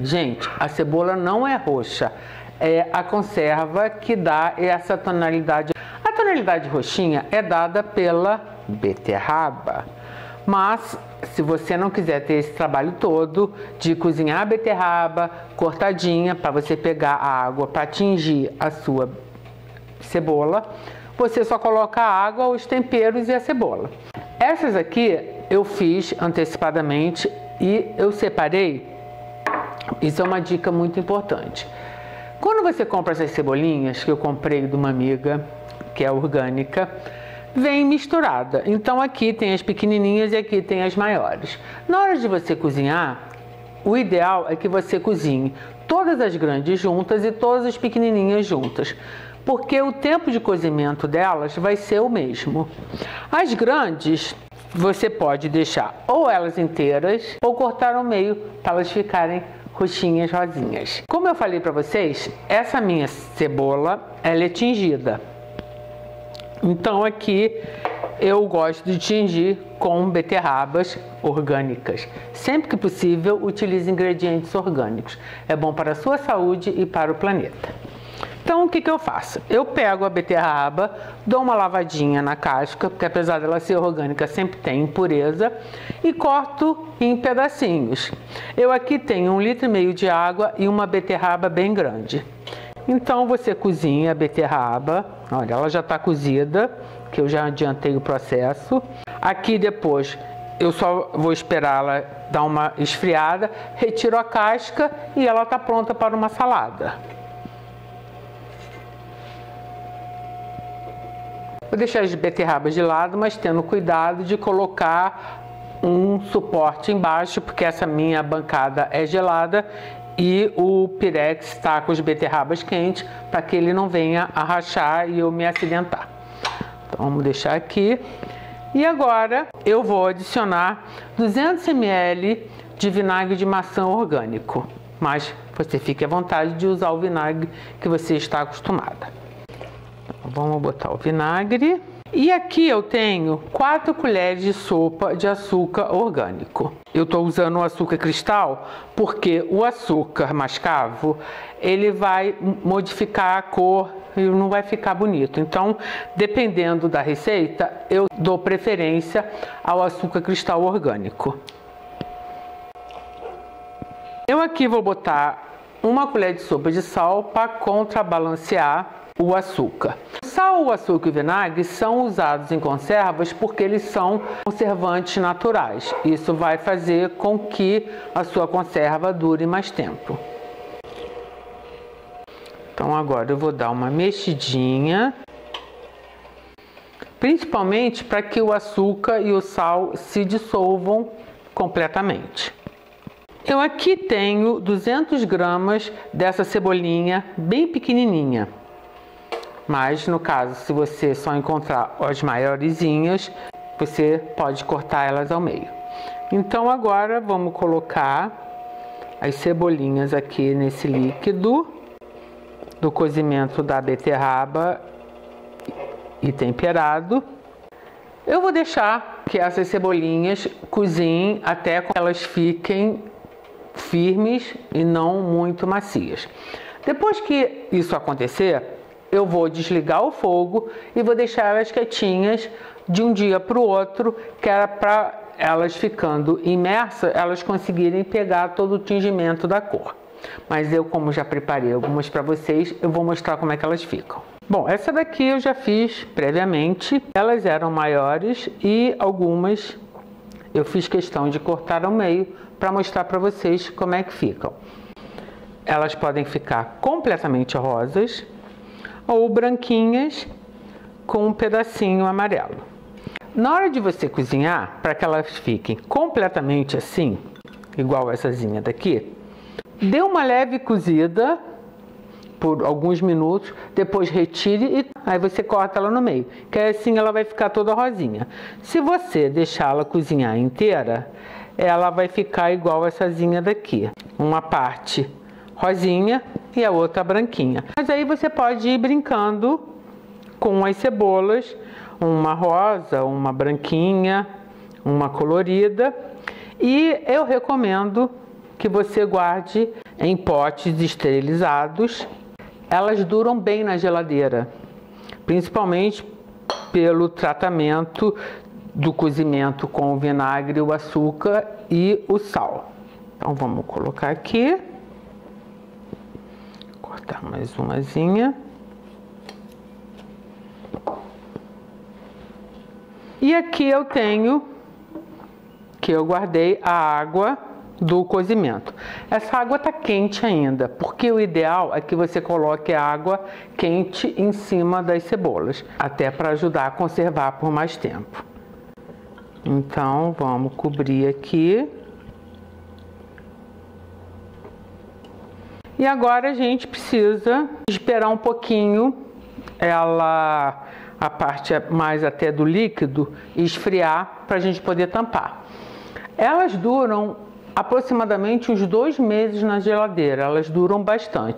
Gente, a cebola não é roxa, é a conserva que dá essa tonalidade. A tonalidade roxinha é dada pela beterraba, mas se você não quiser ter esse trabalho todo de cozinhar a beterraba cortadinha para você pegar a água para tingir a sua cebola, você só coloca a água, os temperos e a cebola. Essas aqui eu fiz antecipadamente e eu separei. Isso é uma dica muito importante. Quando você compra essas cebolinhas, que eu comprei de uma amiga, que é orgânica, vem misturada. Então aqui tem as pequenininhas e aqui tem as maiores. Na hora de você cozinhar, o ideal é que você cozinhe todas as grandes juntas e todas as pequenininhas juntas, porque o tempo de cozimento delas vai ser o mesmo. As grandes, você pode deixar ou elas inteiras ou cortar ao meio para elas ficarem roxinhas, rosinhas. Como eu falei para vocês, essa minha cebola, ela é tingida. Então aqui eu gosto de tingir com beterrabas orgânicas. Sempre que possível, utilize ingredientes orgânicos. É bom para a sua saúde e para o planeta. Então o que eu faço? Eu pego a beterraba, dou uma lavadinha na casca, porque apesar dela ser orgânica, sempre tem impureza, e corto em pedacinhos. Eu aqui tenho 1,5 litro de água e uma beterraba bem grande. Então você cozinha a beterraba, olha, ela já está cozida, que eu já adiantei o processo. Aqui depois eu só vou esperar ela dar uma esfriada, retiro a casca e ela está pronta para uma salada. Vou deixar as beterrabas de lado, mas tendo cuidado de colocar um suporte embaixo, porque essa minha bancada é gelada e o pirex está com as beterrabas quentes, para que ele não venha a rachar e eu me acidentar. Então vamos deixar aqui. E agora eu vou adicionar 200 ml de vinagre de maçã orgânico, mas você fique à vontade de usar o vinagre que você está acostumada. Vamos botar o vinagre. E aqui eu tenho 4 colheres de sopa de açúcar orgânico. Eu estou usando o açúcar cristal porque o açúcar mascavo, ele vai modificar a cor e não vai ficar bonito. Então, dependendo da receita, eu dou preferência ao açúcar cristal orgânico. Eu aqui vou botar 1 colher de sopa de sal para contrabalancear o açúcar. O sal, o açúcar e o vinagre são usados em conservas porque eles são conservantes naturais. Isso vai fazer com que a sua conserva dure mais tempo. Então agora eu vou dar uma mexidinha, principalmente para que o açúcar e o sal se dissolvam completamente. Eu aqui tenho 200 gramas dessa cebolinha bem pequenininha. Mas, no caso, se você só encontrar as maiorzinhas, você pode cortar elas ao meio. Então, agora vamos colocar as cebolinhas aqui nesse líquido do cozimento da beterraba e temperado. Eu vou deixar que essas cebolinhas cozinhem até que elas fiquem firmes e não muito macias. Depois que isso acontecer, eu vou desligar o fogo e vou deixar elas quietinhas de um dia para o outro, que era para elas ficando imersas, elas conseguirem pegar todo o tingimento da cor. Mas eu, como já preparei algumas para vocês, eu vou mostrar como é que elas ficam. Bom, essa daqui eu já fiz previamente, elas eram maiores e algumas eu fiz questão de cortar ao meio para mostrar para vocês como é que ficam. Elas podem ficar completamente rosas ou branquinhas com um pedacinho amarelo. Na hora de você cozinhar, para que elas fiquem completamente assim, igualessazinha daqui, dê uma leve cozida por alguns minutos, depois retire e aí você corta ela no meio, que assim ela vai ficar toda rosinha. Se você deixá-la cozinhar inteira, ela vai ficar igualessazinha daqui, uma parte rosinha e a outra branquinha. Mas aí você pode ir brincando com as cebolas, uma rosa, uma branquinha, uma colorida. E eu recomendo que você guarde em potes esterilizados. Elas duram bem na geladeira, principalmente pelo tratamento do cozimento com o vinagre, o açúcar e o sal. Então vamos colocar aqui, cortar mais umazinha. E aqui eu tenho, que eu guardei a água do cozimento. Essa água está quente ainda, porque o ideal é que você coloque a água quente em cima das cebolas, até para ajudar a conservar por mais tempo. Então vamos cobrir aqui. E agora a gente precisa esperar um pouquinho a parte mais até do líquido esfriar para a gente poder tampar. Elas duram aproximadamente uns 2 meses na geladeira, elas duram bastante.